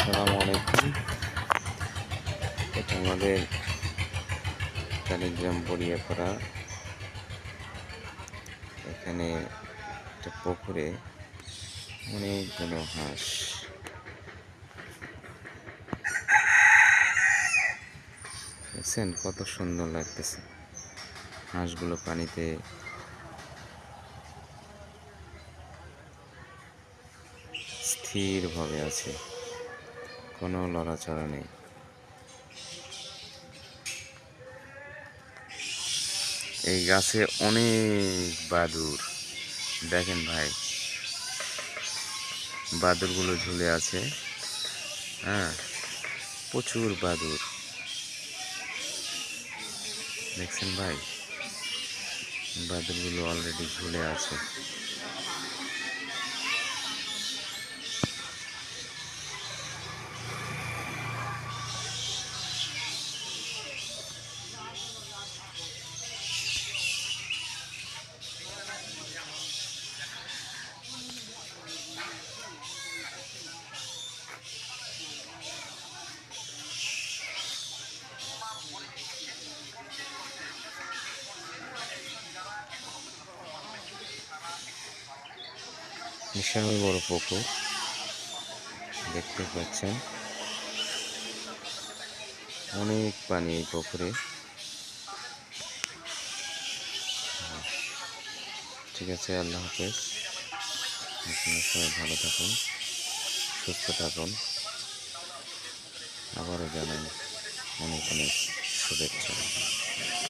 আসসালামু আলাইকুম। এটা আমাদের টালিগ্রাম বড়িয়াপাড়া। এখানে একটা পুকুরে অনেকগুলো হাঁস। দেখছেন কত সুন্দর লাগতেছে। হাঁসগুলো পানিতে স্থিরভাবে আছে, কোনো লড়াচড়া নেই। এই গাছে অনেক বাদুড়, দেখেন ভাই, বাদুড়গুলো ঝুলে আছে। হ্যাঁ, প্রচুর বাদুড় দেখছেন ভাই, বাদুড়গুলো অলরেডি ঝুলে আছে। বিশাল বড় পুকুর দেখতে পাচ্ছেন, অনেক পানি এই পুকুরে। ঠিক আছে, আল্লাহ হাফেজ। আপনারা সবাই ভালো থাকুন, সুস্থ থাকুন। আবারও জানাই অনেক অনেক শুভেচ্ছা।